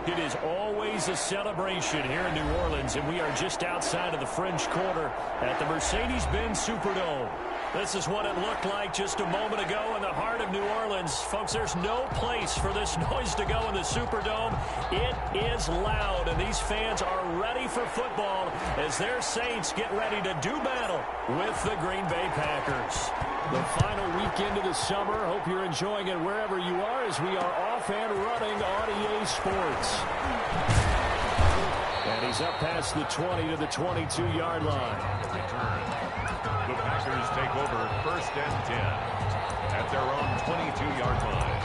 It is always a celebration here in New Orleans, and we are just outside of the French Quarter at the Mercedes-Benz Superdome. This is what it looked like just a moment ago in the heart of New Orleans. Folks, there's no place for this noise to go in the Superdome. It is loud, and these fans are ready for football as their Saints get ready to do battle with the Green Bay Packers. The final weekend of the summer. Hope you're enjoying it wherever you are as we are off and running on EA Sports. And he's up past the 20 to the 22-yard line. The Packers take over 1st and 10 at their own 22-yard line.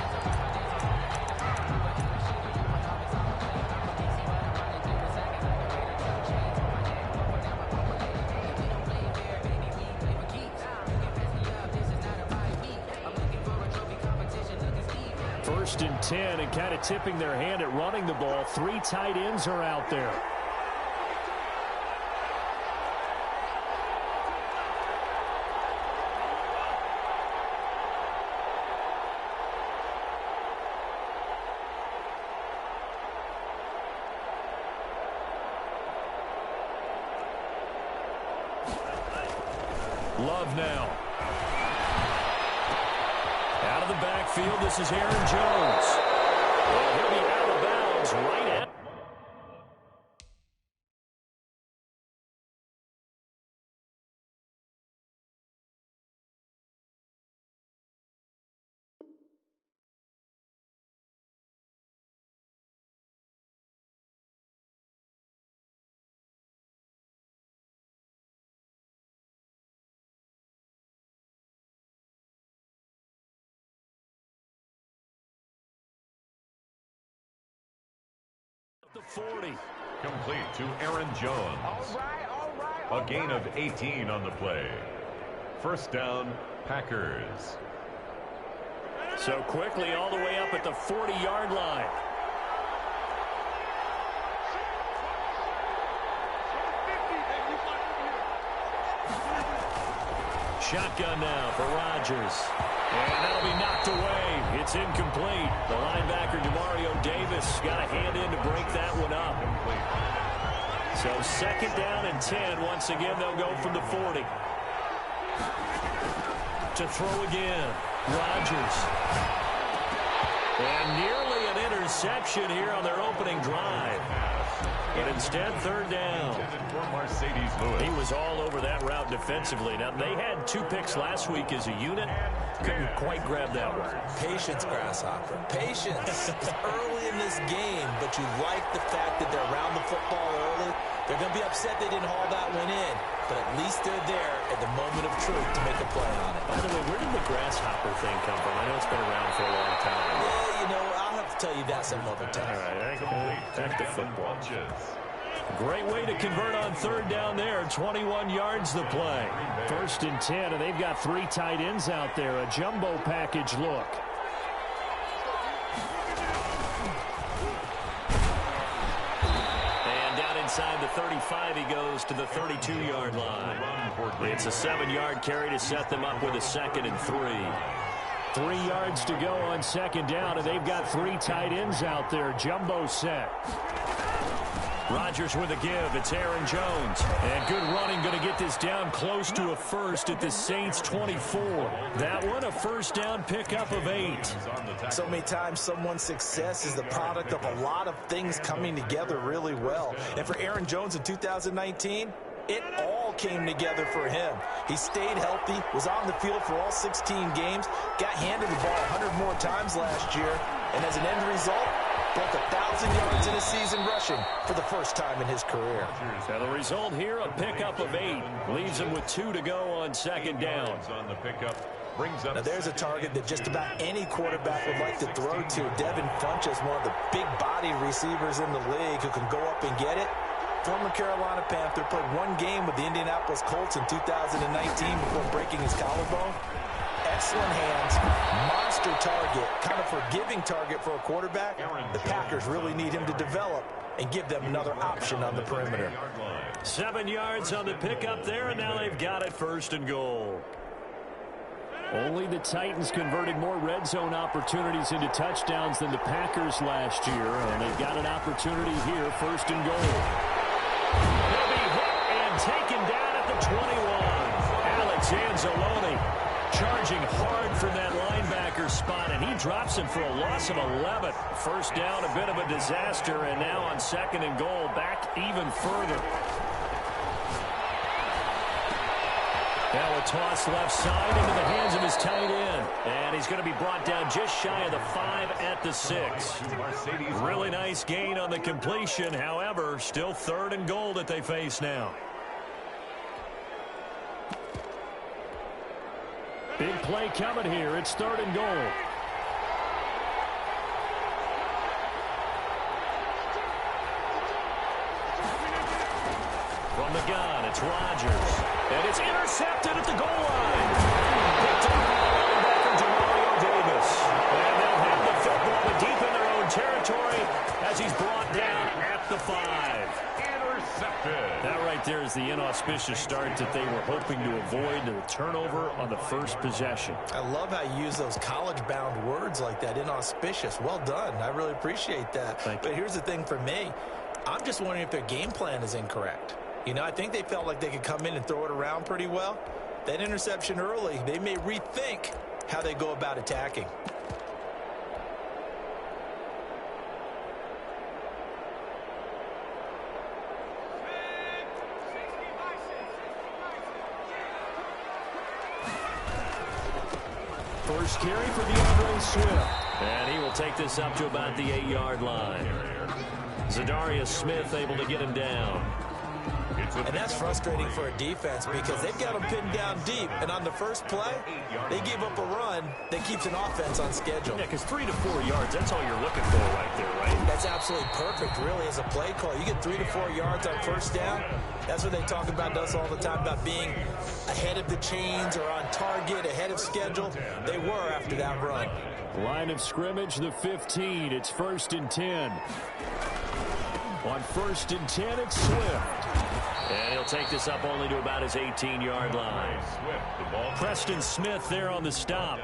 First and 10, and kind of tipping their hand at running the ball. 3 tight ends are out there. Love now. Out of the backfield, this is Aaron Jones. Well, he'll be out of bounds right at. The 40. Complete to Aaron Jones. A gain of 18 on the play. First down, Packers. So quickly all the way up at the 40-yard line. Shotgun now for Rodgers. And that'll be knocked away. It's incomplete. The linebacker, Demario Davis, got a hand in to break that one up. So 2nd down and 10. Once again, they'll go from the 40. To throw again. Rodgers. And nearly an interception here on their opening drive. But instead, 3rd down. He was all over that route defensively. Now, they had 2 picks last week as a unit. Couldn't quite grab that one. Patience, Grasshopper. Patience. It's early in this game, but you like the fact that they're around the football early. They're going to be upset they didn't haul that one in, but at least they're there at the moment of truth to make a play on it. By the way, where did the Grasshopper thing come from? I know it's been around for a long time. Yeah, you know, I'll have to tell you that some other time. All right, back to football. Great way to convert on 3rd down there. 21 yards the play. 1st and 10, and they've got 3 tight ends out there. A jumbo package look. And down inside the 35, he goes to the 32-yard line. It's a 7-yard carry to set them up with a 2nd and 3. 3 yards to go on 2nd down, and they've got 3 tight ends out there. Jumbo set. Rodgers with a give. It's Aaron Jones. And good running, going to get this down close to a first at the Saints 24. That one, a 1st down pickup of 8. So many times someone's success is the product of a lot of things coming together really well. And for Aaron Jones in 2019, it all came together for him. He stayed healthy, was on the field for all 16 games, got handed the ball 100 more times last year, and as an end result, broke 1,000 yards in a season rushing for the first time in his career. So the result here, a pickup of 8. Leaves him with 2 to go on 2nd down. On the pickup, brings up. Now there's a target that just about any quarterback would like to throw to. Devin Funchess, one of the big-bodied receivers in the league who can go up and get it. Former Carolina Panther, played 1 game with the Indianapolis Colts in 2019 before breaking his collarbone. Excellent hands, monster target, kind of forgiving target for a quarterback. The Packers really need him to develop and give them another option on the perimeter. 7 yards on the pickup there, and now they've got it 1st and goal. Only the Titans converted more red zone opportunities into touchdowns than the Packers last year, and they've got an opportunity here, first and goal. They'll be hit and taken down at the 21. Alex Anzalone charging hard from that linebacker spot, and he drops him for a loss of 11. First down, a bit of a disaster, and now on second and goal, back even further. Now a toss left side into the hands of his tight end. And he's going to be brought down just shy of the 5 at the 6. Really nice gain on the completion. However, still third and goal that they face now. Big play coming here. It's third and goal. From the gun, it's Rodgers. And it's intercepted at the goal line. Picked up by linebacker Demario Davis. And they'll have the football but deep in their own territory as he's brought down at the 5. Intercepted. That right there is the inauspicious start that they were hoping to avoid, the turnover on the first possession. I love how you use those college-bound words like that, inauspicious. Well done. I really appreciate that. But here's the thing for me. I'm just wondering if their game plan is incorrect. You know, I think they felt like they could come in and throw it around pretty well. That interception early, they may rethink how they go about attacking. First carry for DeAndre Swift. And he will take this up to about the 8-yard line. Zadarius Smith able to get him down. And that's frustrating for a defense because they've got them pinned down deep. And on the first play, they give up a run that keeps an offense on schedule. Yeah, because 3 to 4 yards, that's all you're looking for right there, right? That's absolutely perfect, really, as a play call. You get 3 to 4 yards on first down. That's what they talk about us all the time, about being ahead of the chains or on target, ahead of schedule. They were after that run. Line of scrimmage, the 15. It's first and 10. On first and 10, it's Swift. And he'll take this up only to about his 18-yard line. Preston Smith there on the stop.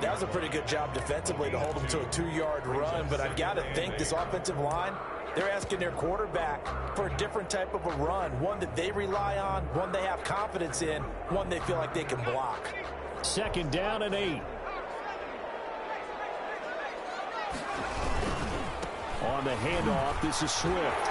That was a pretty good job defensively to hold him to a 2-yard run, but I've got to think this offensive line, they're asking their quarterback for a different type of a run, one that they rely on, one they have confidence in, one they feel like they can block. Second down and 8. On the handoff, this is Swift.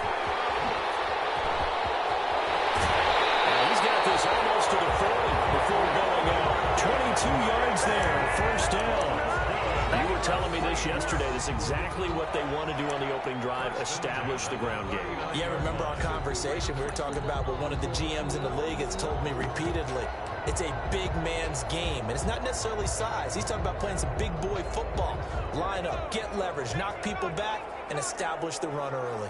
This almost to the 40 before going out. 22 yards there, first down. You were telling me this yesterday. This is exactly what they want to do on the opening drive, establish the ground game. Yeah, remember our conversation, we were talking about what one of the GMs in the league has told me repeatedly. It's a big man's game, and it's not necessarily size. He's talking about playing some big boy football. Line up, get leverage, knock people back, and establish the run early.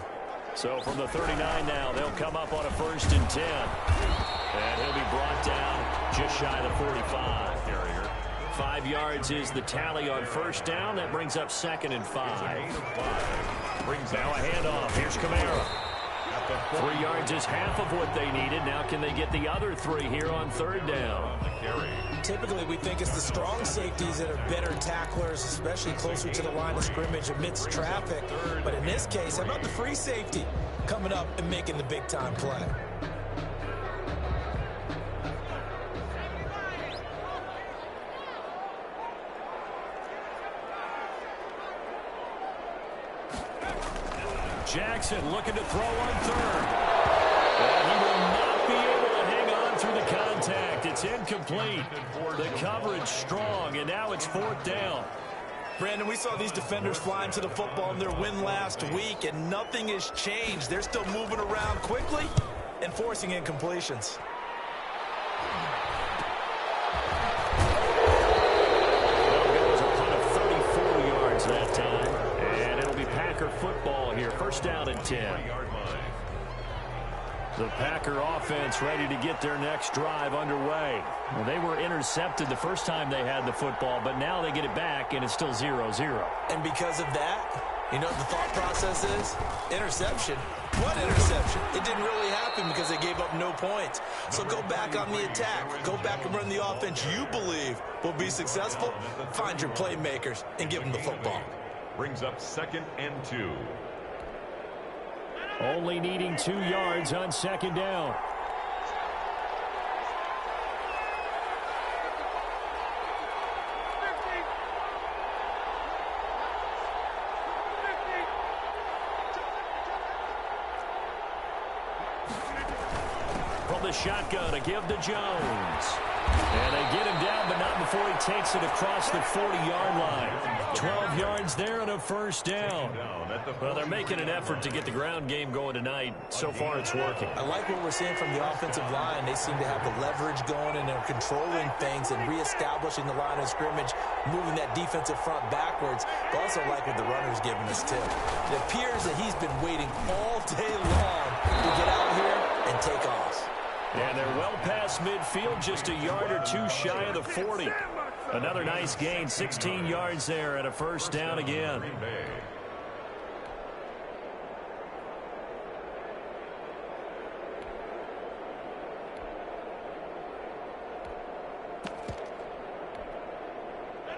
So from the 39 now, they'll come up on a first and 10. And he'll be brought down just shy of the 45. 5 yards is the tally on first down. That brings up second and 5. Now a handoff. Here's Kamara. 3 yards is half of what they needed. Now can they get the other 3 here on third down? Typically, we think it's the strong safeties that are better tacklers, especially closer to the line of scrimmage amidst traffic. But in this case, how about the free safety coming up and making the big-time play? Jackson looking to throw on third. And he will not be able to hang on through the contact. It's incomplete. The coverage strong, and now it's fourth down. Brandon, we saw these defenders flying to the football in their win last week, and nothing has changed. They're still moving around quickly and forcing incompletions. That was a punt of 34 yards that time. And it'll be Packer football here. First down and 10. The Packer offense ready to get their next drive underway. Well, they were intercepted the first time they had the football, but now they get it back, and it's still 0-0. And because of that, you know what the thought process is? Interception. What interception? It didn't really happen because they gave up no points. So go back on the attack. Go back and run the offense you believe will be successful. Find your playmakers and give them the football. Brings up 2nd and 2. Only needing 2 yards on 2nd down. From the shotgun, a give to Jones. And they get him down, but not before he takes it across the 40-yard line. 12 yards there and a 1st down. Well, they're making an effort to get the ground game going tonight. So far, it's working. I like what we're seeing from the offensive line. They seem to have the leverage going, and they're controlling things and reestablishing the line of scrimmage, moving that defensive front backwards. But also like what the runner's giving us, too. It appears that he's been waiting all day long to get out here and take off. And they're well past midfield, just a yard or 2 shy of the 40. Another nice gain, 16 yards there and a 1st down again.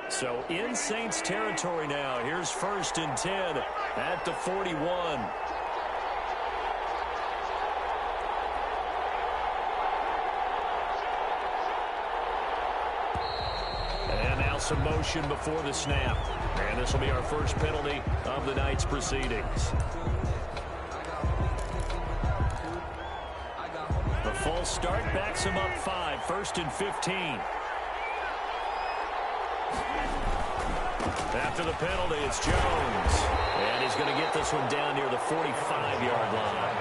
So in Saints territory now. Here's 1st and 10 at the 41. Some motion before the snap. And this will be our first penalty of the night's proceedings. The false start backs him up 5. 1st and 15. After the penalty, it's Jones. And he's going to get this one down near the 45-yard line.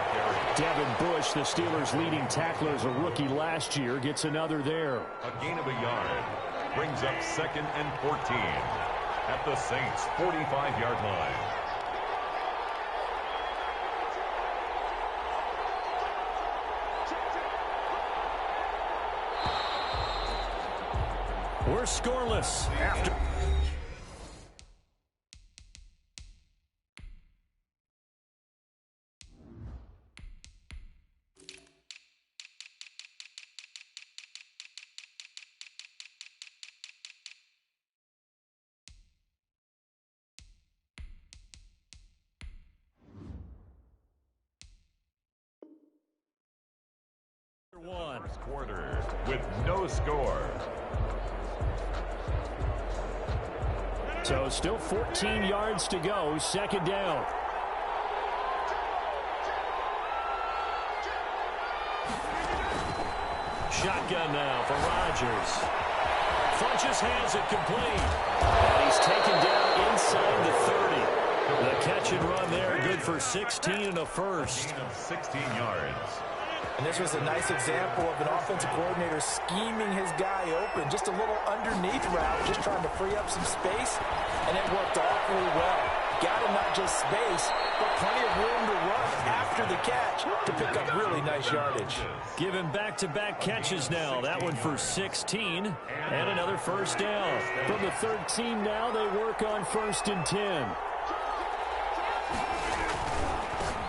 Devin Bush, the Steelers' leading tackler as a rookie last year, gets another there. A gain of a yard. Brings up 2nd and 14 at the Saints' 45-yard line. We're scoreless after. First quarter with no score. So still 14 yards to go. 2nd down. Shotgun now for Rodgers. Funches has it complete. And he's taken down inside the 30. The catch and run there, good for 16 and a 1st. 16 yards. And this was a nice example of an offensive coordinator scheming his guy open. Just a little underneath route, just trying to free up some space, and it worked awfully well. Got him not just space, but plenty of room to run after the catch to pick up really nice yardage. Give him back-to-back catches now. That one for 16, and another 1st down. From the 13 now, they work on 1st and 10.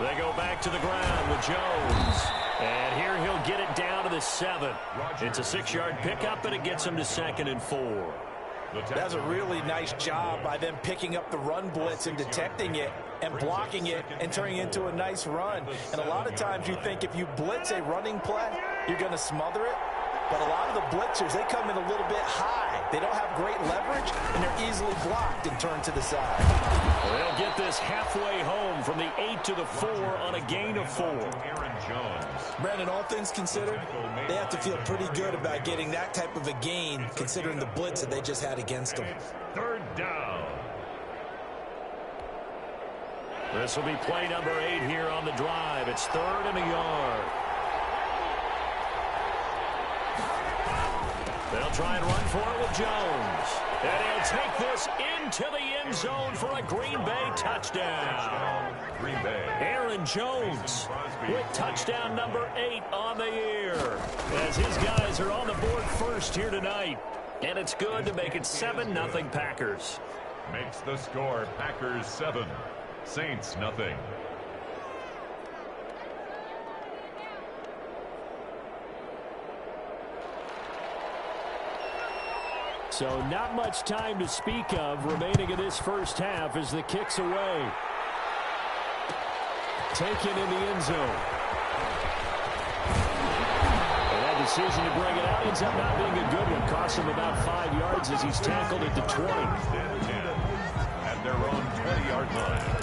They go back to the ground with Jones. And here he'll get it down to the 7. It's a 6-yard pickup, and it gets him to 2nd and 4. That's a really nice job by them picking up the run blitz and detecting it and blocking it and turning it into a nice run. And a lot of times you think if you blitz a running play, you're going to smother it. But a lot of the blitzers, they come in a little bit high. They don't have great leverage, and they're easily blocked and turned to the side. They'll get this halfway home from the 8 to the 4 on a gain of 4. Aaron Jones. Brandon, all things considered, they have to feel pretty good about getting that type of a gain, considering the blitz that they just had against them. 3rd down. This will be play number 8 here on the drive. It's 3rd and a yard. They'll try and run for it with Jones. And he'll take this into the end zone for a Green Bay touchdown. Green Bay. Aaron Jones with touchdown number 8 on the year. As his guys are on the board first here tonight. And it's good to make it 7-0 Packers. Makes the score Packers 7, Saints 0. So not much time to speak of remaining in this first half as the kick's away. Taken in the end zone. And that decision to bring it out ends up not being a good one. Costs him about 5 yards as he's tackled at the 20. At their own 20-yard line.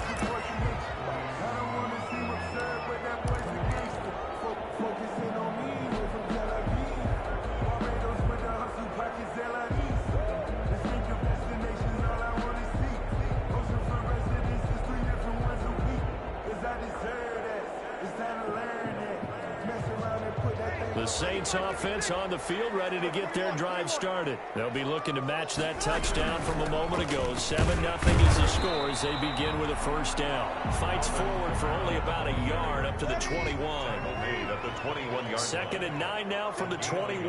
The Saints offense on the field, ready to get their drive started. They'll be looking to match that touchdown from a moment ago. 7-0 is the score as they begin with a first down. Fights forward for only about a yard up to the 21. At the 21-yard Second and 9 now from the 21.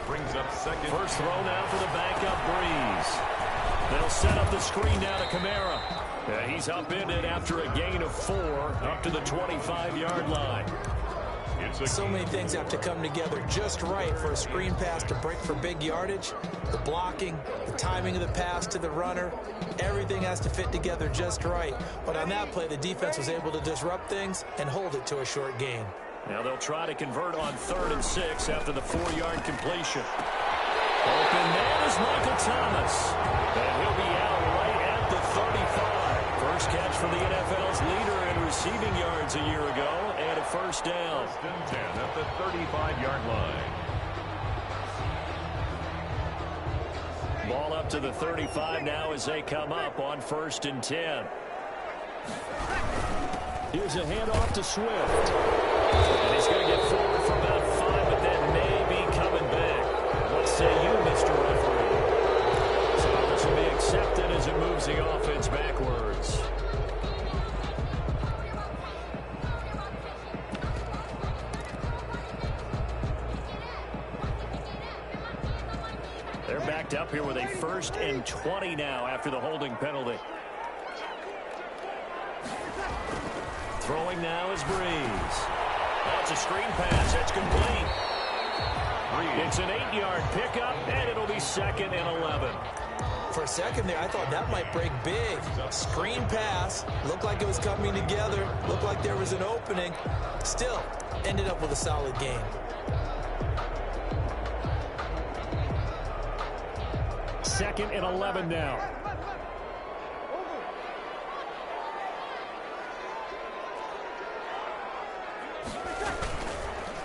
Brings up second. First throw now for the backup Breeze. They'll set up the screen now to Kamara. He's upended after a gain of 4 up to the 25-yard line. So many things have to come together just right for a screen pass to break for big yardage. The blocking, the timing of the pass to the runner, everything has to fit together just right. But on that play, the defense was able to disrupt things and hold it to a short gain. Now they'll try to convert on 3rd and 6 after the 4-yard completion. Open man is Michael Thomas. And he'll be out right at the 35. First catch for the NFL's leader in receiving yards a year ago. And a first down. First and 10 at the 35-yard line. Ball up to the 35 now as they come up on 1st and 10. Here's a handoff to Swift. And he's going to get forward for about 5, but that may be coming back. What say you, Mr. Referee? So this will be accepted as it moves the offense backwards. They're backed up here with a 1st and 20 now after the holding penalty. Throwing now is Breeze. That's a screen pass. That's complete. It's an 8-yard pickup, and it'll be 2nd and 11. For a second there, I thought that might break big. Screen pass. Looked like it was coming together. Looked like there was an opening. Still, ended up with a solid game. 2nd and 11 now.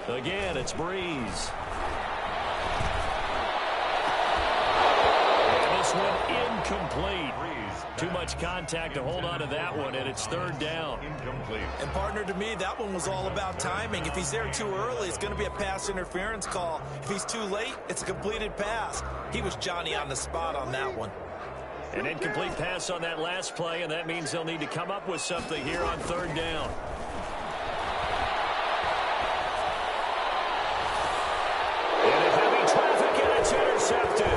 Again, it's Breeze. And this one incomplete. Too much contact to hold on to that one, and it's 3rd down. Incomplete. And partner, to me, that one was all about timing. If he's there too early, it's going to be a pass interference call. If he's too late, it's a completed pass. He was Johnny on the spot on that one. An incomplete pass on that last play, and that means they'll need to come up with something here on 3rd down. And a heavy traffic, and it's intercepted.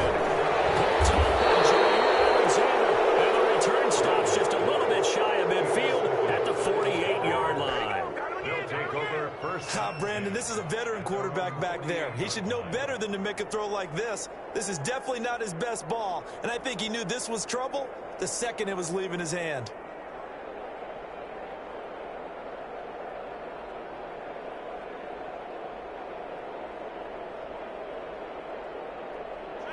Picked up by Jair Alexander. And the return stops just a little bit shy of midfield at the 48-yard line. They'll take over first. Brandon, this is a veteran quarterback back there. He should know better than to make a throw like this. This is definitely not his best ball, and I think he knew this was trouble the second it was leaving his hand.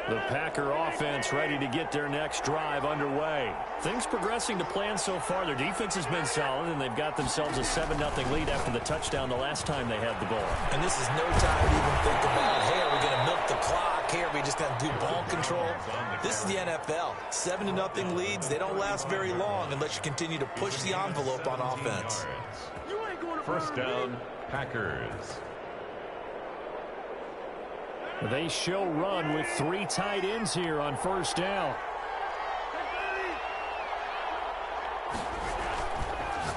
The Packer offense ready to get their next drive underway. Things progressing to plan so far. Their defense has been solid, and they've got themselves a 7-0 lead after the touchdown the last time they had the ball. And this is no time to even think about, hey, are we going to milk the clock? Hey, are we just going to do ball control? This is the NFL. 7-0 leads, they don't last very long unless you continue to push the envelope on offense. First down, Packers. They show run with 3 tight ends here on 1st down.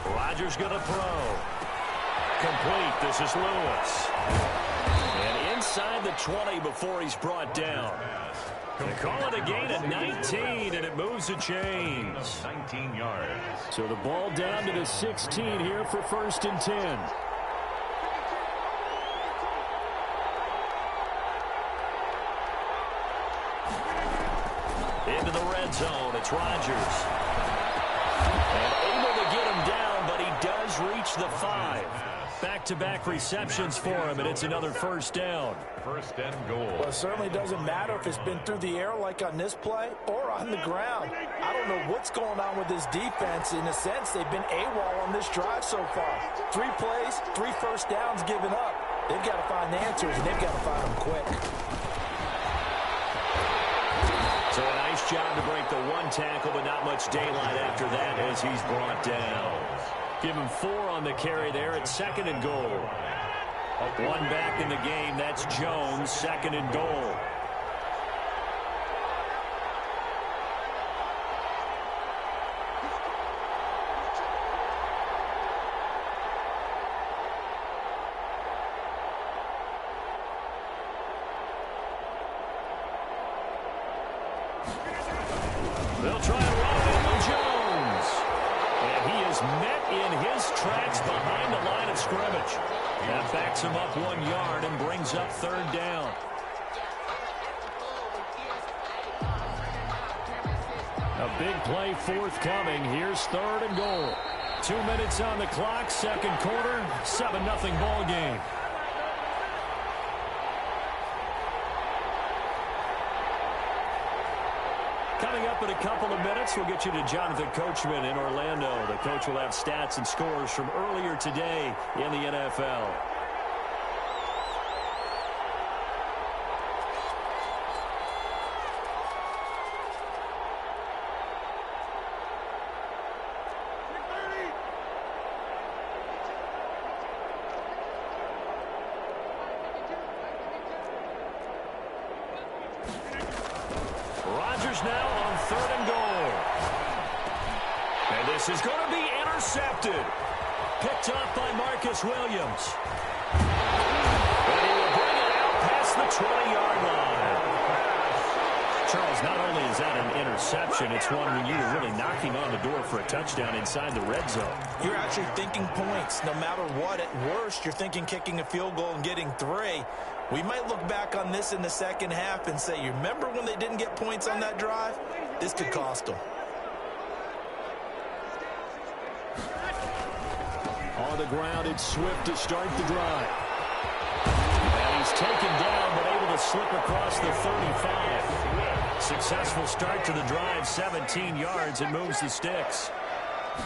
Rodgers going to throw. Complete. This is Lewis. And inside the 20 before he's brought down. They call it a gain of 19, and it moves a chains. 19 yards. So the ball down to the 16 here for 1st and 10. it's Rodgers. And able to get him down, but he does reach the 5. Back-to-back receptions for him, and it's another first down. First and goal. Well, it certainly doesn't matter if it's been through the air like on this play or on the ground. I don't know what's going on with this defense. In a sense, they've been AWOL on this drive so far. 3 plays, 3 first downs given up. They've got to find the answers, and they've got to find them quick. So a nice job to break the 1 tackle, but not much daylight after that as he's brought down. Give him 4 on the carry there at 2nd and goal. 1 back in the game. That's Jones, 2nd and goal. They'll try and run it in with Jones. And he is met in his tracks behind the line of scrimmage. That backs him up 1 yard and brings up 3rd down. A big play forthcoming. Here's 3rd and goal. 2 minutes on the clock, 2nd quarter, 7-0 ball game. Coming up in a couple of minutes, we'll get you to Jonathan Coachman in Orlando. The coach will have stats and scores from earlier today in the NFL. Rodgers now on 3rd and goal. And this is going to be intercepted. Picked up by Marcus Williams. And he will bring it out past the 20-yard line. Charles, not only is that an interception, it's one when you're really knocking on the door for a touchdown inside the red zone. You're actually thinking points. No matter what, at worst, you're thinking kicking a field goal and getting 3. We might look back on this in the second half and say, you remember when they didn't get points on that drive? This could cost them. On the ground, it's Swift to start the drive. And he's taken down, but able to slip across the 35. Successful start to the drive, 17 yards, and moves the sticks.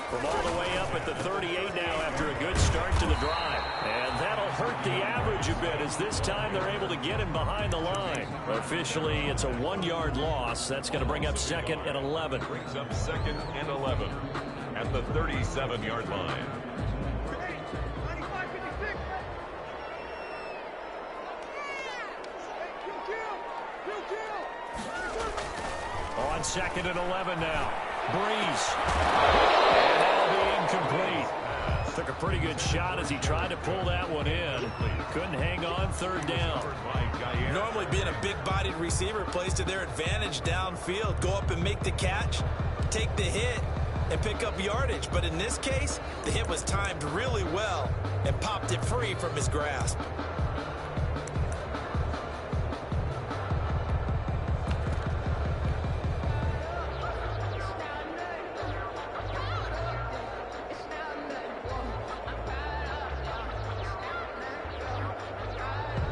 From all the way up at the 38 now after a good start to the drive. And that'll hurt the average a bit as this time they're able to get him behind the line. Officially, it's a 1-yard loss. That's going to bring up 2nd and 11. Brings up 2nd and 11 at the 37-yard line. On 2nd and 11 now. Breeze. And that'll be incomplete. Took a pretty good shot as he tried to pull that one in. Couldn't hang on, 3rd down. Normally being a big-bodied receiver plays to their advantage downfield. Go up and make the catch, take the hit, and pick up yardage. But in this case, the hit was timed really well and popped it free from his grasp.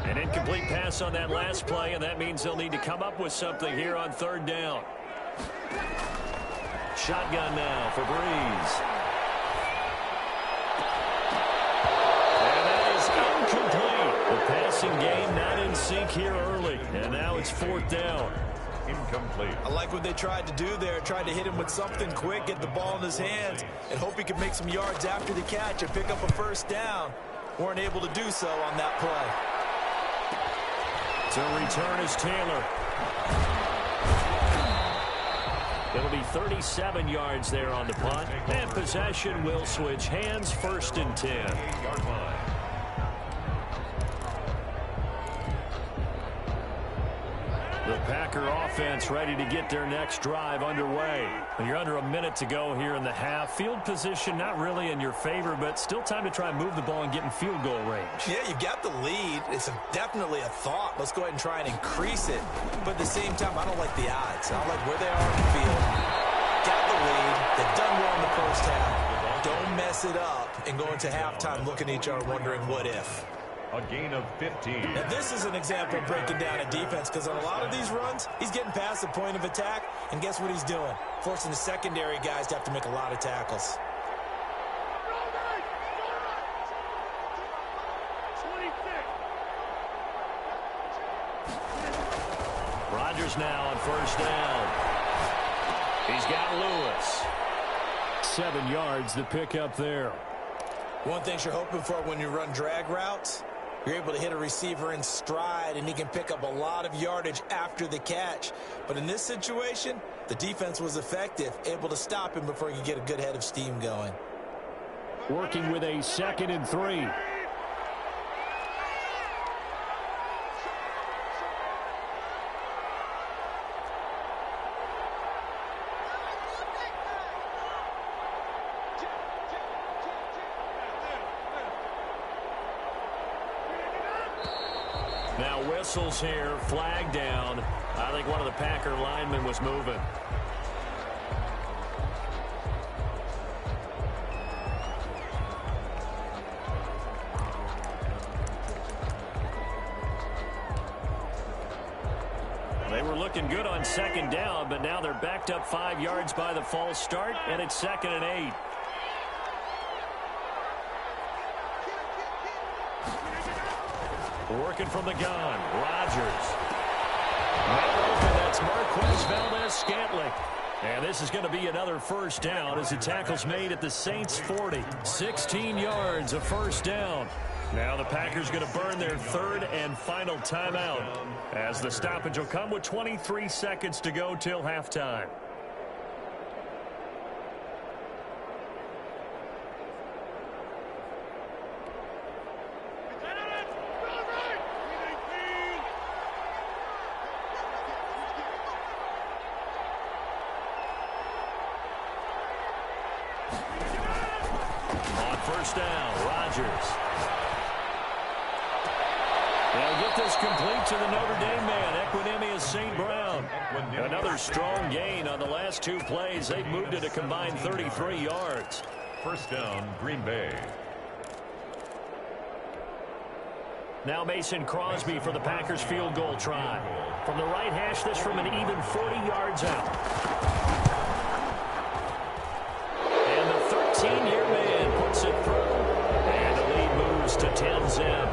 An incomplete pass on that last play, and that means they'll need to come up with something here on 3rd down. Shotgun now for Breeze. And that is incomplete. The passing game not in sync here early, and now it's 4th down. Incomplete. I like what they tried to do there. Tried to hit him with something quick, get the ball in his hands, and hope he could make some yards after the catch and pick up a 1st down. Weren't able to do so on that play. To return is Taylor. It'll be 37 yards there on the punt. And possession will switch hands, 1st and 10. 8-yard line. The Packer offense ready to get their next drive underway. You're under a minute to go here in the half. Field position not really in your favor, but still time to try and move the ball and get in field goal range. Yeah, you've got the lead. It's definitely a thought. Let's go ahead and try and increase it. But at the same time, I don't like the odds. I don't like where they are on the field. it up and go into halftime looking at each other wondering what if. A gain of 15. Now, this is an example of breaking down a defense because on a lot of these runs, he's getting past the point of attack, and guess what he's doing? Forcing the secondary guys to have to make a lot of tackles. Rodgers now on first down. He's got Lewis. 7 yards to pick up there. One thing you're hoping for when you run drag routes, you're able to hit a receiver in stride, and he can pick up a lot of yardage after the catch. But in this situation, the defense was effective, able to stop him before he could get a good head of steam going. Working with a 2nd and 3. Now whistles here, flag down. I think one of the Packer linemen was moving. They were looking good on 2nd down, but now they're backed up 5 yards by the false start, and it's 2nd and 8. Working from the gun, Rodgers. That's Marquez Valdez-Scantling. And this is going to be another first down as the tackle's made at the Saints 40. 16 yards, a first down. Now the Packers going to burn their 3rd and final timeout as the stoppage will come with 23 seconds to go till halftime. First down, Rodgers. They'll get this complete to the Notre Dame man, Equinemius St. Brown. Another strong gain on the last 2 plays. They've moved it a combined 33 yards. First down, Green Bay. Now Mason Crosby for the Packers field goal try. From the right hash, this from an even 40 yards out. And the 13-year man puts it through. And the lead moves to 10-zip.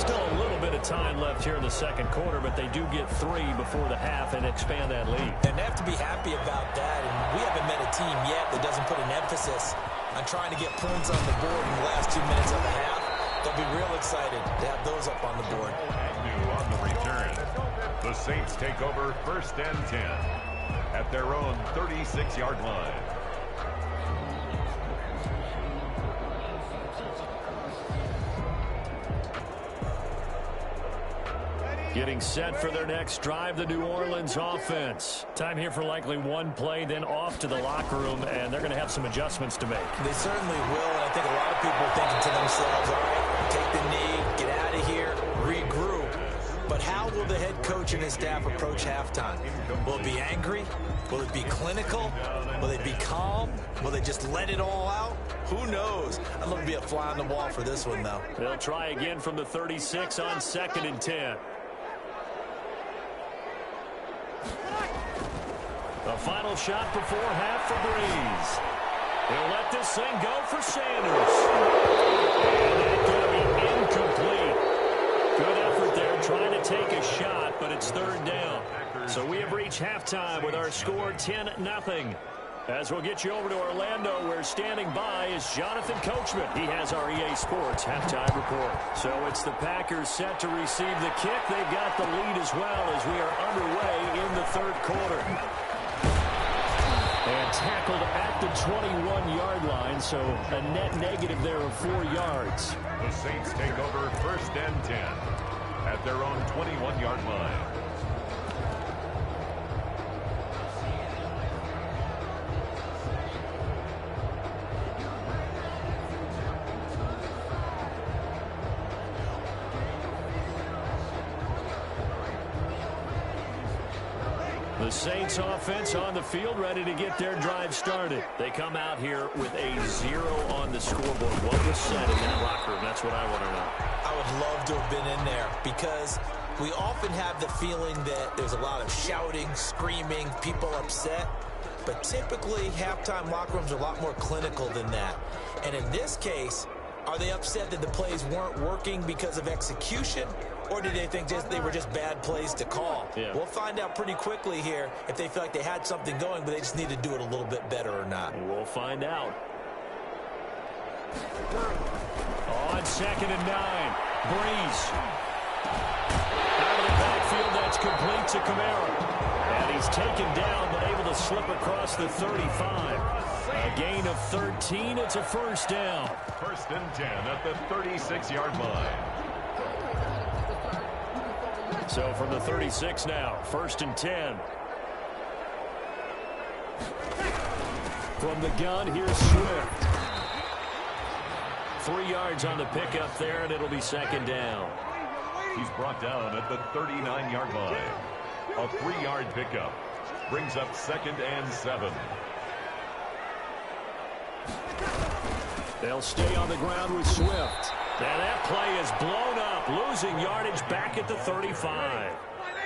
Still a little bit of time left here in the 2nd quarter, but they do get 3 before the half and expand that lead. And they have to be happy about that. And we haven't met a team yet that doesn't put an emphasis on trying to get points on the board in the last 2 minutes of the half. They'll be real excited to have those up on the board. New on the return. The Saints take over 1st and 10 at their own 36-yard line. Getting set for their next drive, the New Orleans offense. Time here for likely 1 play, then off to the locker room, and they're going to have some adjustments to make. They certainly will, and I think a lot of people are thinking to themselves, all right, take the knee, get out of here, regroup. But how will the head coach and his staff approach halftime? Will it be angry? Will it be clinical? Will they be calm? Will they just let it all out? Who knows? I'd love to be a fly on the wall for this one, though. They'll try again from the 36 on 2nd and 10. The final shot before half for Breeze. He'll let this thing go for Sanders. And that's going to be incomplete. Good effort there trying to take a shot, but it's 3rd down. So we have reached halftime with our score 10-0. As we'll get you over to Orlando, where standing by is Jonathan Coachman. He has our EA Sports halftime report. So it's the Packers set to receive the kick. They've got the lead as well as we are underway in the 3rd quarter. And tackled at the 21-yard line, so a net negative there of 4 yards. The Saints take over 1st and 10 at their own 21-yard line. The The Saints offense on the field, ready to get their drive started. They come out here with a 0 on the scoreboard. What was said in that locker room? That's what I want to know. I would love to have been in there because we often have the feeling that there's a lot of shouting, screaming, people upset. But typically, halftime locker rooms are a lot more clinical than that. And in this case, are they upset that the plays weren't working because of execution? Or do they think they were just bad plays to call? Yeah. We'll find out pretty quickly here if they feel like they had something going, but they just need to do it a little bit better or not. We'll find out. On 2nd and 9, Breeze. Out of the backfield, that's complete to Kamara. And he's taken down, but able to slip across the 35. A gain of 13. It's a first down. 1st and 10 at the 36-yard line. So from the 36 now, 1st and 10. From the gun, here's Swift. 3 yards on the pickup there, and it'll be 2nd down. He's brought down at the 39-yard line. A 3-yard pickup brings up 2nd and 7. They'll stay on the ground with Swift. And that play is blown up, losing yardage back at the 35.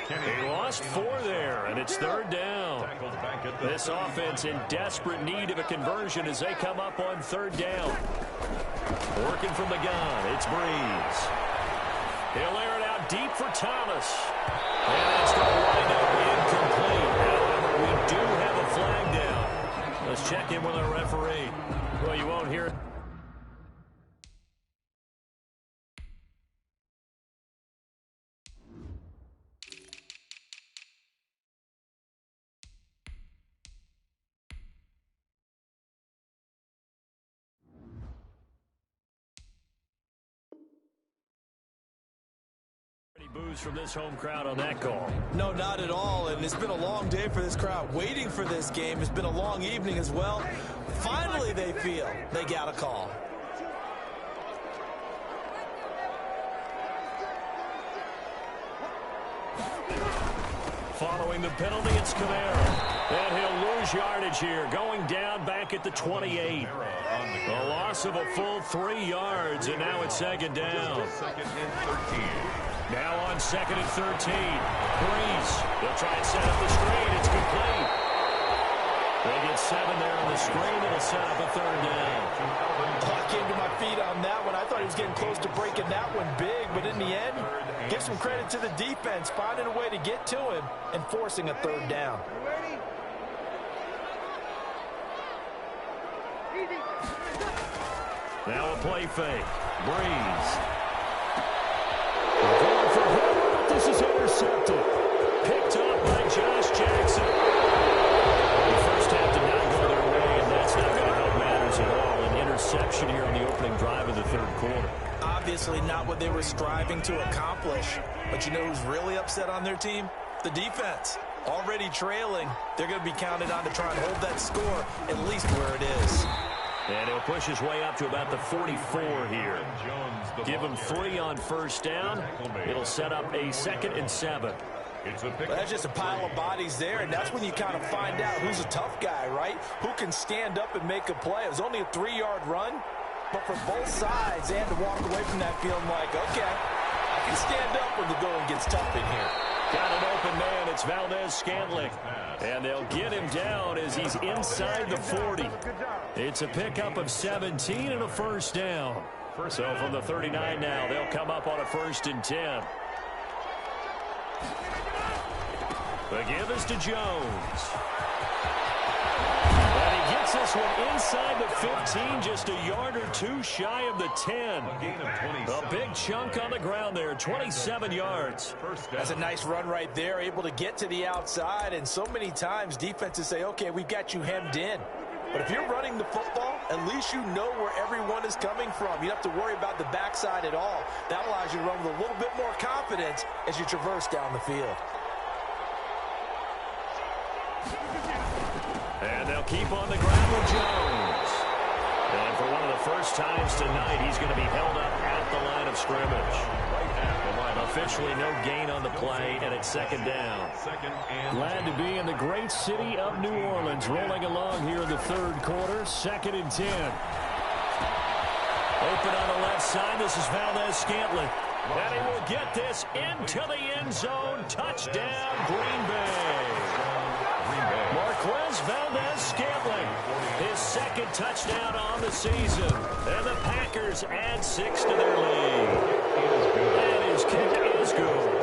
They lost 4 there, and it's 3rd down. This offense in desperate need of a conversion as they come up on 3rd down. Working from the gun, it's Breeze. He'll air it out deep for Thomas. And that's going to wind up incomplete. However, we do have a flag down. Let's check in with our referee. Well, you won't hear it. Boos from this home crowd on that call. No, not at all, and it's been a long day for this crowd. Waiting for this game. It's been a long evening as well. Finally, they feel they got a call. Following the penalty, it's Kamara. And he'll lose yardage here, going down back at the 28. A loss of a full 3 yards, and now it's 2nd down. 2nd and 13. Now on 2nd and 13. Breeze. They'll try and set up the screen. It's complete. They get 7 there on the screen. It'll set up a 3rd down. I came to my feet on that one. I thought he was getting close to breaking that one big, but in the end, give some credit to the defense, finding a way to get to him and forcing a 3rd down. Now a play fake. Breeze. Going for him, but this is intercepted. Picked up by Josh Jackson. The first half did not go their way, and that's not going to help matters at all. An interception here on the opening drive of the 3rd quarter. Obviously not what they were striving to accomplish. But you know who's really upset on their team? The defense. Already trailing. They're going to be counted on to try and hold that score at least where it is. And he'll push his way up to about the 44 here. Give him 3 on 1st down. It'll set up a 2nd and 7. Well, that's just a pile of bodies there, and that's when you kind of find out who's a tough guy, right? Who can stand up and make a play. It was only a 3-yard run, but for both sides, they had to walk away from that feeling like, okay, I can stand up when the going gets tough in here. Got an open man. It's Valdez-Scantling. And they'll get him down as he's inside the 40. It's a pickup of 17 and a 1st down. So from the 39 now, they'll come up on a 1st and 10. The give is to Jones. And he gets this one inside the 15, just a yard or 2 shy of the 10. A big chunk on the ground there, 27 yards. That's a nice run right there, able to get to the outside. And so many times defenses say, okay, we've got you hemmed in. But if you're running the football, at least you know where everyone is coming from. You don't have to worry about the backside at all. That allows you to run with a little bit more confidence as you traverse down the field. And they'll keep on the ground with Jones. And for one of the first times tonight, he's going to be held up at the line of scrimmage. Officially no gain on the play, and it's second down. Glad to be in the great city of New Orleans, rolling along here in the third quarter, 2nd and 10. Open on the left side, this is Valdez-Scantling. And he will get this into the end zone. Touchdown, Green Bay. Marquez Valdez-Scantling, his 2nd touchdown on the season. And the Packers add 6 to their lead. And his kick is good.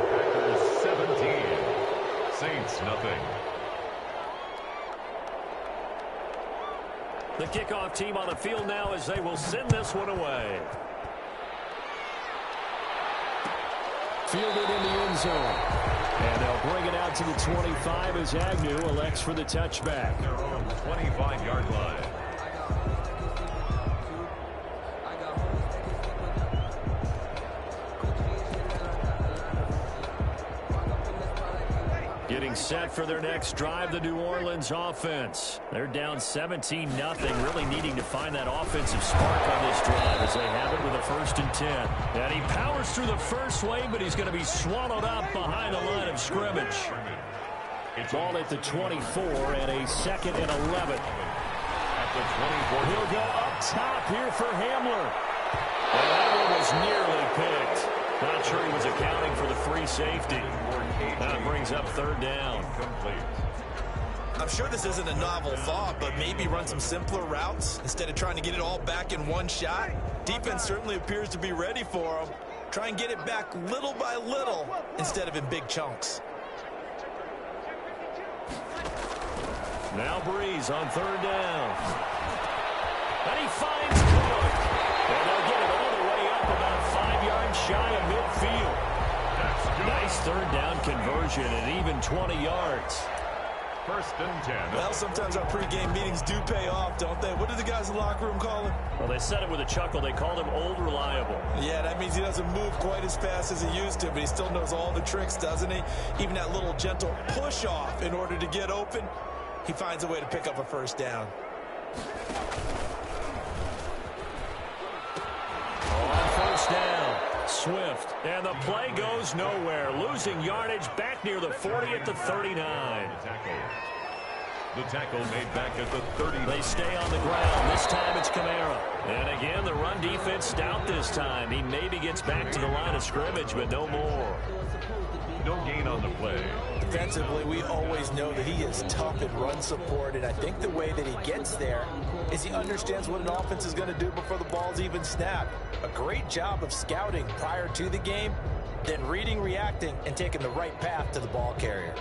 Packers 17, Saints nothing. The kickoff team on the field now as they will send this one away. Fielded in the end zone. And they'll bring it out to the 25 as Agnew elects for the touchback. Their own 25-yard line. Getting set for their next drive, the New Orleans offense. They're down 17-0, really needing to find that offensive spark on this drive as they have it with a 1st and 10. And he powers through the first wave, but he's going to be swallowed up behind the line of scrimmage. Ball at the 24 and a 2nd and 11. At the 24. He'll go up top here for Hamler. And that one was nearly picked. Not sure he was accounting for the free safety. That brings up 3rd down. I'm sure this isn't a novel thought, but maybe run some simpler routes instead of trying to get it all back in one shot. Defense certainly appears to be ready for him. Try and get it back little by little instead of in big chunks. Now Breeze on 3rd down. And he finds Cook. And they'll get it all the way up about 5 yards shy of midfield. Nice 3rd down conversion and even 20 yards. 1st and 10. Well, sometimes our pregame meetings do pay off, don't they? What do the guys in the locker room call him? Well, they said it with a chuckle. They called him Old Reliable. Yeah, that means he doesn't move quite as fast as he used to, but he still knows all the tricks, doesn't he? Even that little gentle push-off in order to get open, he finds a way to pick up a 1st down. On 1st down, Swift. And the play goes nowhere. Losing yardage back near the 40 at the 39. The tackle made back at the 30. They stay on the ground. This time it's Kamara. And again, the run defense stout this time. He maybe gets back to the line of scrimmage, but no more. No gain on the play. Defensively, we always know that he is tough in run support, and I think the way that he gets there is he understands what an offense is going to do before the ball's even snapped. A great job of scouting prior to the game, then reading, reacting, and taking the right path to the ball carrier.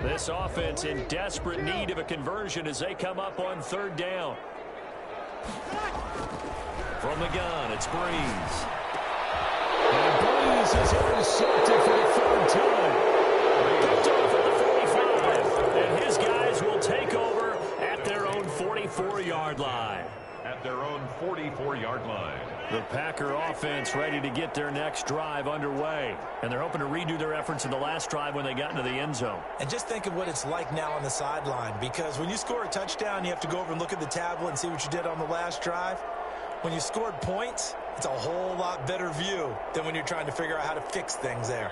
This offense in desperate need of a conversion as they come up on 3rd down. From the gun, it's Breeze. And Breeze is intercepted for the 3rd time. Picked off at the 45. And his guys will take over at their own 44-yard line. At their own 44-yard line. The Packer offense ready to get their next drive underway. And they're hoping to redo their efforts in the last drive when they got into the end zone. And just think of what it's like now on the sideline, because when you score a touchdown, you have to go over and look at the tablet and see what you did on the last drive. When you scored points, it's a whole lot better view than when you're trying to figure out how to fix things there.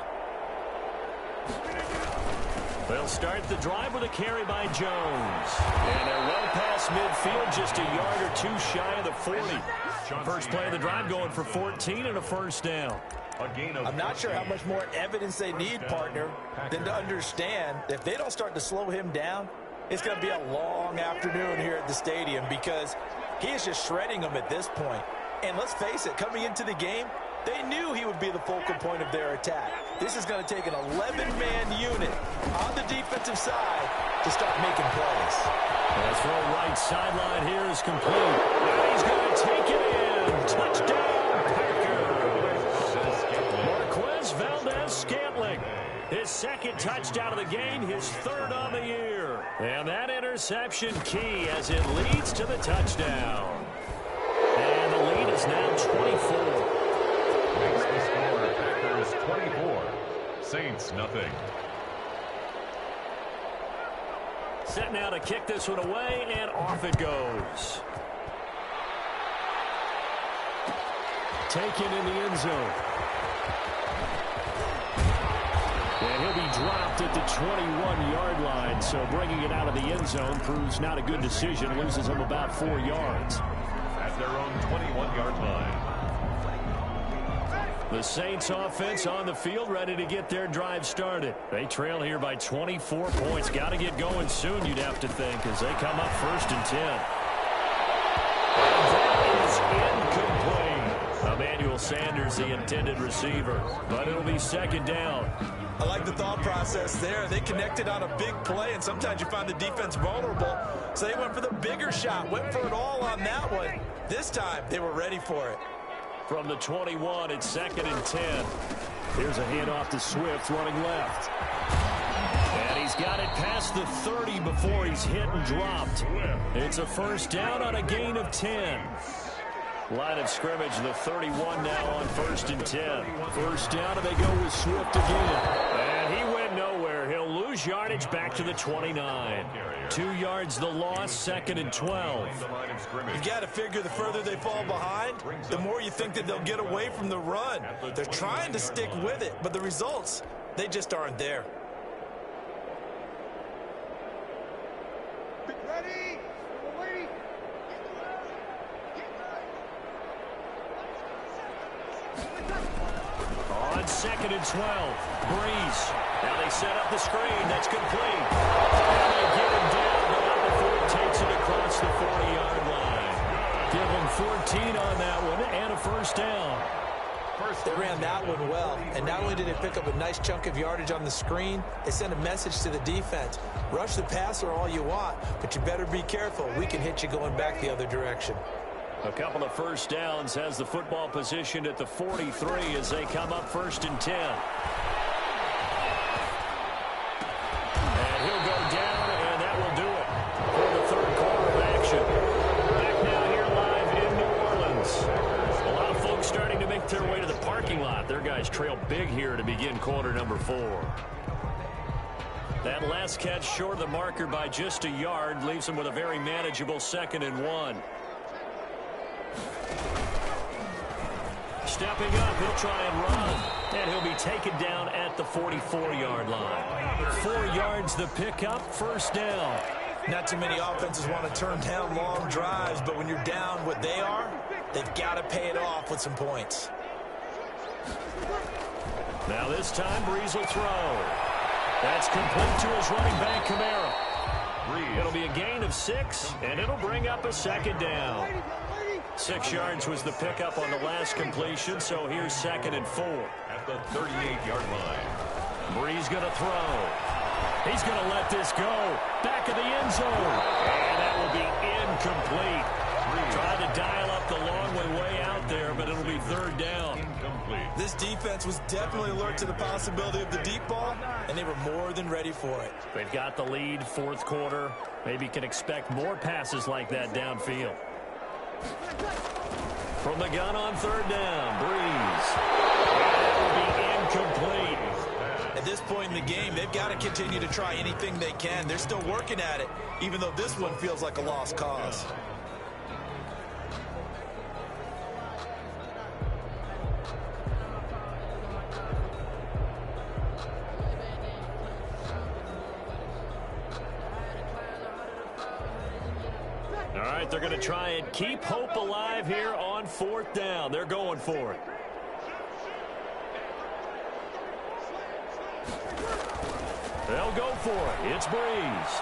They'll start the drive with a carry by Jones. And they're well past midfield, just a yard or 2 shy of the 40. First play of the drive going for 14 and a 1st down. I'm not sure how much more evidence they need, partner, than to understand that if they don't start to slow him down, it's going to be a long afternoon here at the stadium, because he is just shredding them at this point. And let's face it, coming into the game, they knew he would be the focal point of their attack. This is going to take an 11-man unit on the defensive side to start making plays. The throw right sideline here is complete. And he's going to take it in. Touchdown, Packers. Marquez Valdez-Scantling. His 2nd touchdown of the game, his 3rd on the year. And that interception key as it leads to the touchdown. And the lead is now 24. Makes the score Packers 24, Saints nothing. Set now to kick this one away, and off it goes. taken in the end zone. And he'll be dropped at the 21-yard line, so bringing it out of the end zone proves not a good decision. Loses him about 4 yards. At their own 21-yard line. The Saints offense on the field, ready to get their drive started. They trail here by 24 points. Got to get going soon, you'd have to think, as they come up 1st and 10. And that is incomplete. Emmanuel Sanders, the intended receiver, but it'll be 2nd down. I like the thought process there. They connected on a big play, and sometimes you find the defense vulnerable. So they went for the bigger shot, went for it all on that one. This time, they were ready for it. From the 21, it's 2nd and 10. Here's a handoff to Swift running left. And he's got it past the 30 before he's hit and dropped. It's a 1st down on a gain of 10. Line of scrimmage, the 31 now on 1st and 10. 1st down, and they go with Swift again. And he went nowhere. He'll lose yardage back to the 29. 2 yards the loss, 2nd and 12. You got to figure the further they fall behind, the more you think that they'll get away from the run. They're trying to stick with it, but the results, they just aren't there. Ready? Wait. On 2nd and 12, Breeze. Now they set up the screen. That's complete. And they get him down, but not before it takes it across the 40-yard line. Give him 14 on that one and a 1st down. They ran that one well, and not only did they pick up a nice chunk of yardage on the screen, they sent a message to the defense. Rush the passer all you want, but you better be careful. We can hit you going back the other direction. A couple of 1st downs, has the football positioned at the 43 as they come up 1st and 10. And he'll go down, and that will do it for the 3rd quarter of action. Back now here live in New Orleans. A lot of folks starting to make their way to the parking lot. Their guys trail big here to begin quarter number 4. That last catch short of the marker by just a yard leaves them with a very manageable 2nd and 1. Stepping up, he'll try and run. And he'll be taken down at the 44-yard line. 4 yards the pickup, 1st down. Not too many offenses want to turn down long drives, but when you're down what they are, they've got to pay it off with some points. Now this time, Breeze will throw. That's complete to his running back, Kamara. It'll be a gain of 6, and it'll bring up a 2nd down. 6 yards was the pickup on the last completion, so here's 2nd and 4. At the 38-yard line. Breeze going to throw. He's going to let this go. Back of the end zone. And that will be incomplete. Tried to dial up the long way out there, but it'll be 3rd down. Incomplete. This defense was definitely alert to the possibility of the deep ball, and they were more than ready for it. They've got the lead, 4th quarter. Maybe can expect more passes like that downfield. From the gun on 3rd down, Breeze. And it will be incomplete. At this point in the game, they've got to continue to try anything they can. They're still working at it, even though this one feels like a lost cause. All right, they're going to try and keep hope alive here on 4th down. They're going for it. They'll go for it. It's Breeze.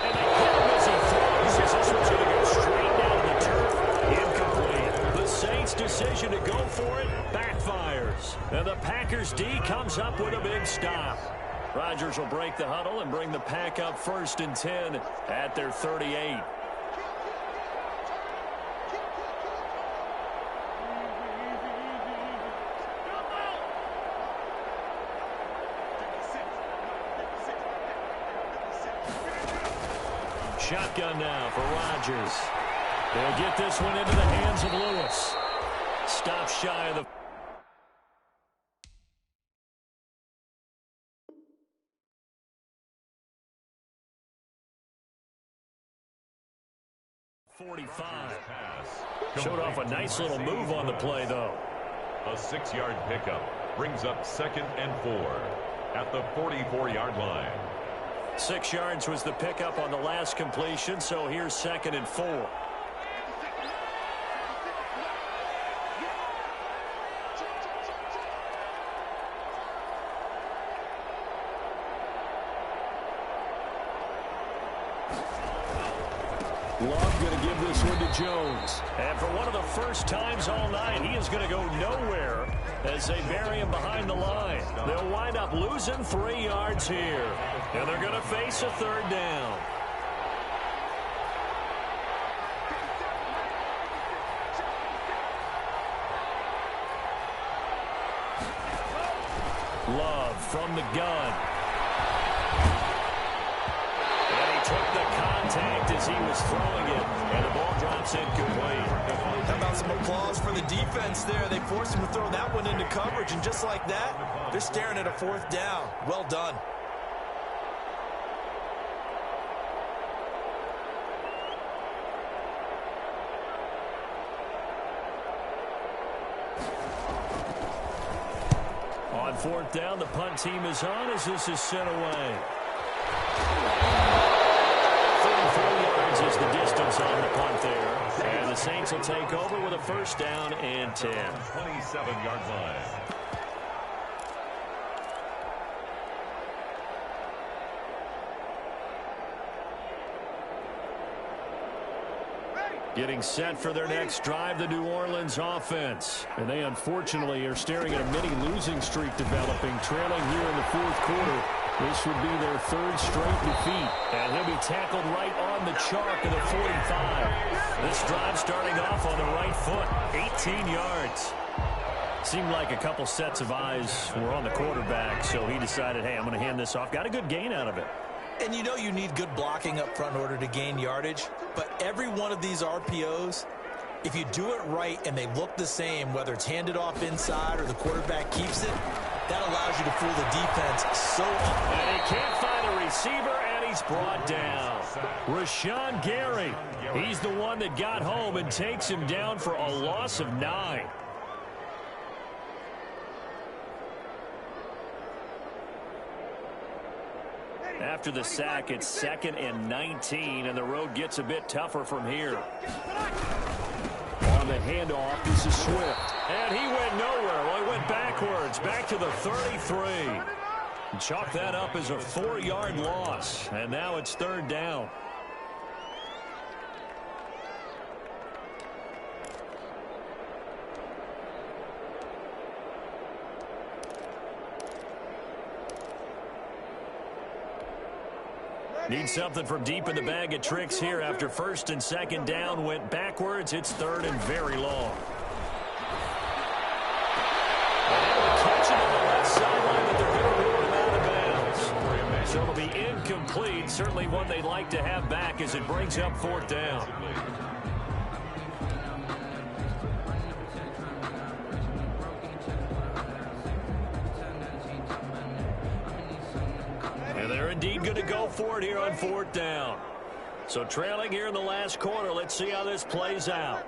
And they hit him as he throws. This one's going to go straight down the turf. Incomplete. The Saints' decision to go for it backfires. And the Packers D comes up with a big stop. Rodgers will break the huddle and bring the pack up 1st and 10 at their 38. Shotgun now for Rodgers. They'll get this one into the hands of Lewis. Stop shy of the... 45. Showed off a nice little move on the play, though. A 6-yard pickup brings up 2nd and 4 at the 44-yard line. 6 yards was the pickup on the last completion, so here's 2nd and 4. Love going to give this one to Jones. And for one of the first times all night, he is going to go nowhere as they bury him behind the line. They'll wind up losing 3 yards here. And they're going to face a 3rd down. Love from the gun. Took the contact as he was throwing it, and the ball drops incomplete. How about some applause for the defense there? They forced him to throw that one into coverage, and just like that, they're staring at a 4th down. Well done. On 4th down, the punt team is on as this is sent away. 4 yards is the distance on the punt there. And the Saints will take over with a 1st down and 10. 27-yard line. Getting set for their next drive, the New Orleans offense. And they unfortunately are staring at a mini losing streak developing, trailing here in the 4th quarter. This would be their 3rd straight defeat. And he'll be tackled right on the chalk of the 45. This drive starting off on the right foot, 18 yards. Seemed like a couple sets of eyes were on the quarterback, so he decided, hey, I'm going to hand this off. Got a good gain out of it. And you know you need good blocking up front in order to gain yardage. But every one of these RPOs, if you do it right and they look the same, whether it's handed off inside or the quarterback keeps it, that allows you to fool the defense so often. And he can't find a receiver, and he's brought down. Rashawn Gary, he's the one that got home and takes him down for a loss of 9. After the sack, it's 2nd and 19, and the road gets a bit tougher from here. On the handoff, this is Swift. And he went nowhere. Well, he went backwards, back to the 33. Chalk that up as a 4-yard loss, and now it's 3rd down. Need something from deep in the bag of tricks here after 1st and 2nd down went backwards. It's 3rd and very long. And catch it on the left sideline, but they're going to rule him out of bounds. So it'll be incomplete. Certainly one they'd like to have back as it brings up 4th down. And they're indeed going to go for it here on 4th down. So trailing here in the last quarter. Let's see how this plays out.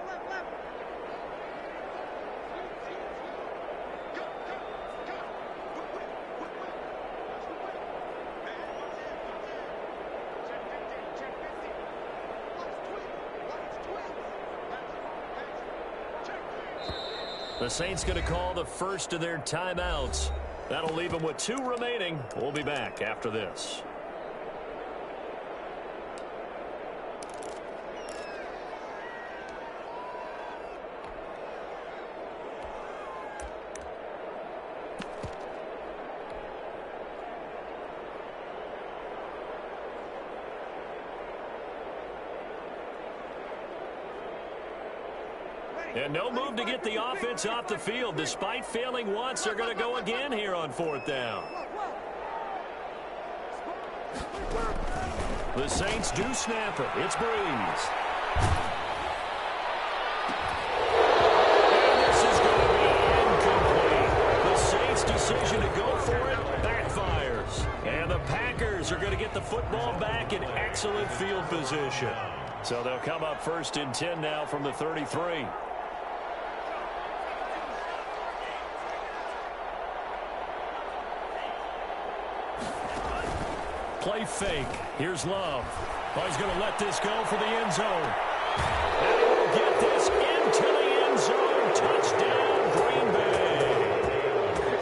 The Saints going to call the first of their timeouts. That'll leave them with 2 remaining. We'll be back after this. And no move to get the offense off the field. Despite failing once, they're going to go again here on 4th down. The Saints do snap it. It's Breeze. And this is going to be incomplete. The Saints' decision to go for it backfires. And the Packers are going to get the football back in excellent field position. So they'll come up 1st and 10 now from the 33. Play fake. Here's Love. Oh, he's going to let this go for the end zone. And he will get this into the end zone. Touchdown, Green Bay.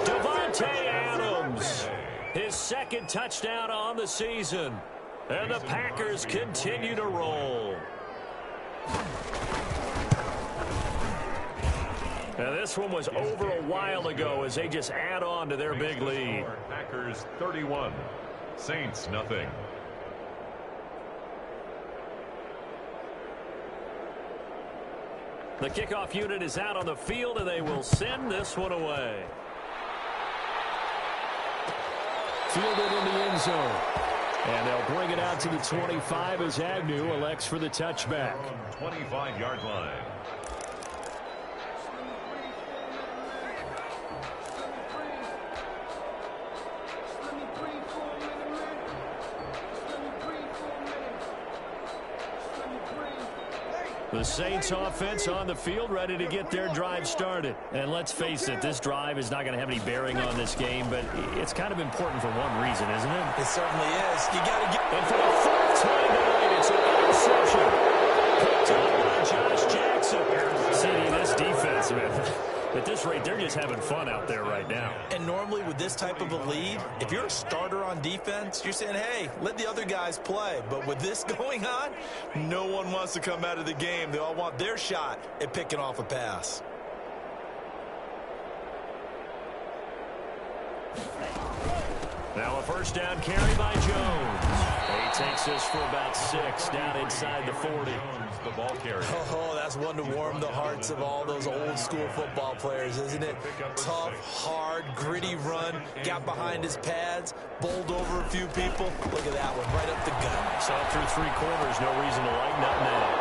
Devontae Adams. His 2nd touchdown on the season. And the Packers continue to roll. Now this one was over a while ago as they just add on to their big lead. Packers 31. Saints nothing. The kickoff unit is out on the field, and they will send this one away. Fielded in the end zone. And they'll bring it out to the 25 as Agnew elects for the touchback. 25-yard line. The Saints offense on the field, ready to get their drive started. And let's face it, this drive is not going to have any bearing on this game, but it's kind of important for one reason, isn't it? It certainly is. You got to get... And for the 4th time tonight, it's an interception. Picked up by Josh Jackson. See, this defense, man, at this rate, they're just having fun out there right now. And normally with this type of a lead, if you're a starter on defense, you're saying, hey, let the other guys play. But with this going on, no one wants to come out of the game. They all want their shot at picking off a pass. Now a 1st down carry by Jones. He takes this for about 6 down inside the 40. The ball carrier. Oh, that's one to warm the hearts of all those old school football players, isn't it? Tough, hard, gritty run. Got behind his pads, bowled over a few people. Look at that one, right up the gut. So through 3 quarters, no reason to lighten up now.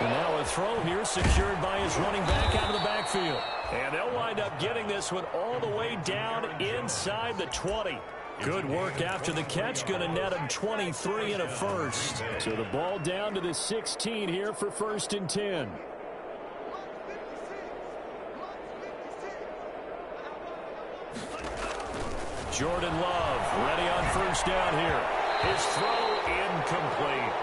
And now a throw here secured by his running back out of the backfield. And they'll wind up getting this one all the way down inside the 20. Good work after the catch. Going to net him 23 and a first. So the ball down to the 16 here for 1st and 10. Jordan Love ready on 1st down here. His throw incomplete.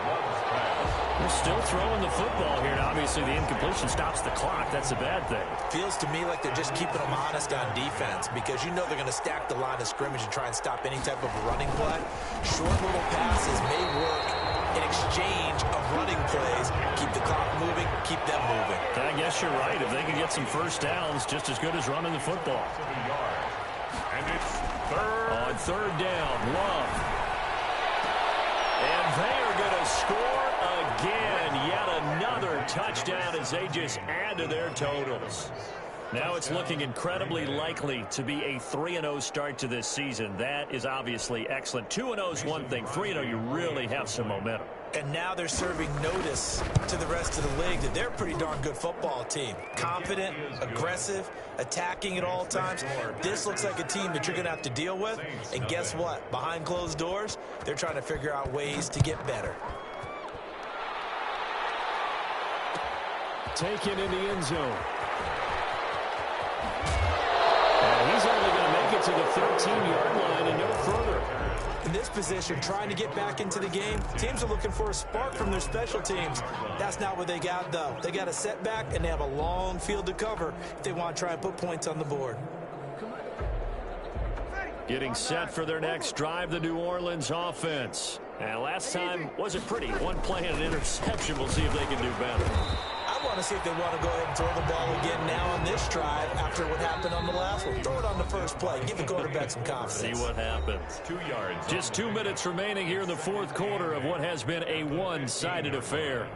They're still throwing the football here. And obviously, the incompletion stops the clock. That's a bad thing. Feels to me like they're just keeping them honest on defense because you know they're going to stack the line of scrimmage and try and stop any type of running play. Short little passes may work in exchange of running plays. Keep the clock moving, keep them moving. I guess you're right. If they can get some 1st downs, just as good as running the football. And it's 3rd. On 3rd down, Love. And they are going to score again. Yet another touchdown as they just add to their totals. Now it's looking incredibly likely to be a 3-0 start to this season. That is obviously excellent. 2-0 is one thing. 3-0, you really have some momentum. And now they're serving notice to the rest of the league that they're a pretty darn good football team. Confident, aggressive, attacking at all times. This looks like a team that you're going to have to deal with. And guess what? Behind closed doors, they're trying to figure out ways to get better. Taken in the end zone. And he's only going to make it to the 13-yard line and no further. In this position, trying to get back into the game, teams are looking for a spark from their special teams. That's not what they got, though. They got a setback, and they have a long field to cover if they want to try and put points on the board. Getting set for their next drive, the New Orleans offense. And last time wasn't pretty. One play and an interception. We'll see if they can do better. I want to see if they want to go ahead and throw the ball again now on this drive after what happened on the last one. Throw it on the first play. Give the quarterback some confidence. See what happens. 2 yards. Just 2 minutes remaining here in the 4th quarter of what has been a one-sided affair.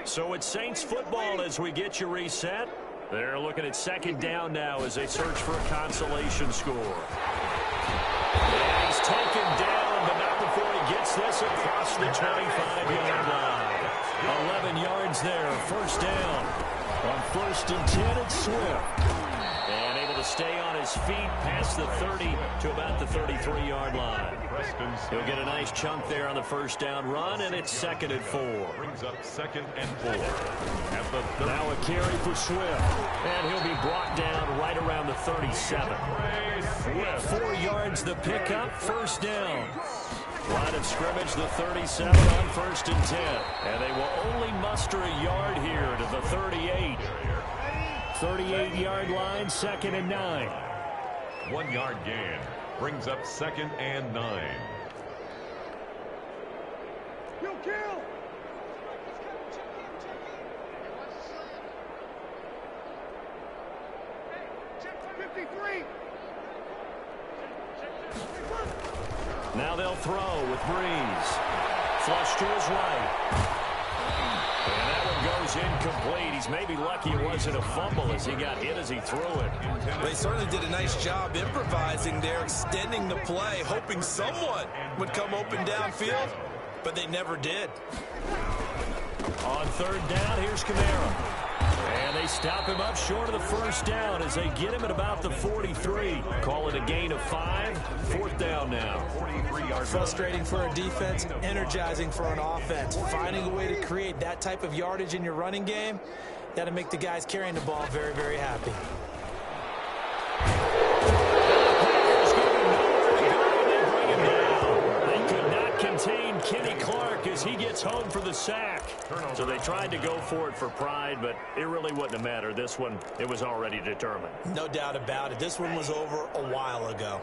So it's Saints football as we get you reset. They're looking at 2nd down now as they search for a consolation score. And he's taken down, but not before he gets this across the 25-yard line. 11 yards there, 1st down. On 1st and 10, it's Swift. And able to stay on his his feet past the 30 to about the 33-yard line. He'll get a nice chunk there on the first down run, and it's 2nd and 4. Brings up 2nd and 4. At the now a carry for Swift, and he'll be brought down right around the 37. 4 yards the pickup, first down. Line of scrimmage, the 37 on 1st and 10. And they will only muster a yard here to the 38. 38-yard line, 2nd and 9. 1 yard gain. Brings up 2nd and 9. Kill! 53. Now they'll throw with Breeze. Flush to his right. And that one goes incomplete. He's maybe lucky it wasn't a fumble as he got hit as he threw it. They certainly did a nice job improvising there, extending the play, hoping someone would come open downfield, but they never did. On 3rd down, here's Kamara. And they stop him up short of the first down as they get him at about the 43. Call it a gain of 5. 4th down now. Frustrating for a defense, energizing for an offense. Finding a way to create that type of yardage in your running game, that'll make the guys carrying the ball very, very happy. Contain Kenny Clark as he gets home for the sack. So they tried to go for it for pride, but it really wouldn't have mattered. This one, it was already determined. No doubt about it. This one was over a while ago.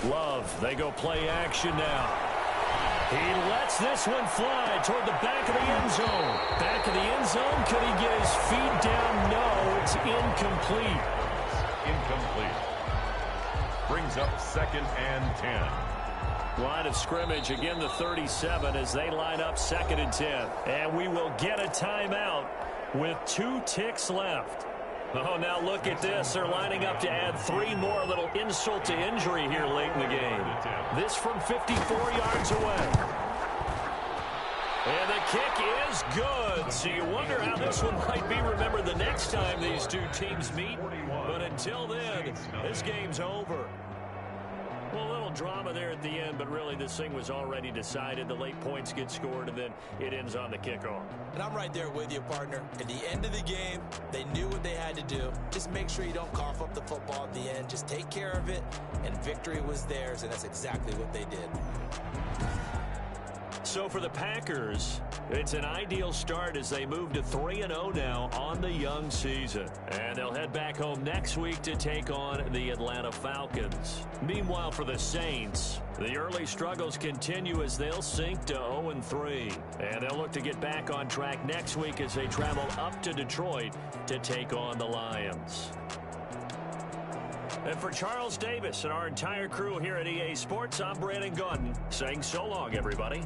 Love, they go play action now. He lets this one fly toward the back of the end zone. Back of the end zone, could he get his feet down? No, it's incomplete. Incomplete. Brings up 2nd and 10. Line of scrimmage, again the 37 as they line up 2nd and 10. And we will get a timeout with 2 ticks left. Oh, now look at this. They're lining up to add 3 more. A little insult to injury here late in the game. This from 54 yards away. And the kick is good. So you wonder how this one might be remembered the next time these two teams meet. But until then, this game's over. Well, a little drama there at the end, but really this thing was already decided. The late points get scored, and then it ends on the kickoff. And I'm right there with you, partner. At the end of the game, they knew what they had to do. Just make sure you don't cough up the football at the end. Just take care of it, and victory was theirs, and that's exactly what they did. So for the Packers, it's an ideal start as they move to 3-0 now on the young season. And they'll head back home next week to take on the Atlanta Falcons. Meanwhile, for the Saints, the early struggles continue as they'll sink to 0-3. And they'll look to get back on track next week as they travel up to Detroit to take on the Lions. And for Charles Davis and our entire crew here at EA Sports, I'm Brandon Gaudin saying so long, everybody.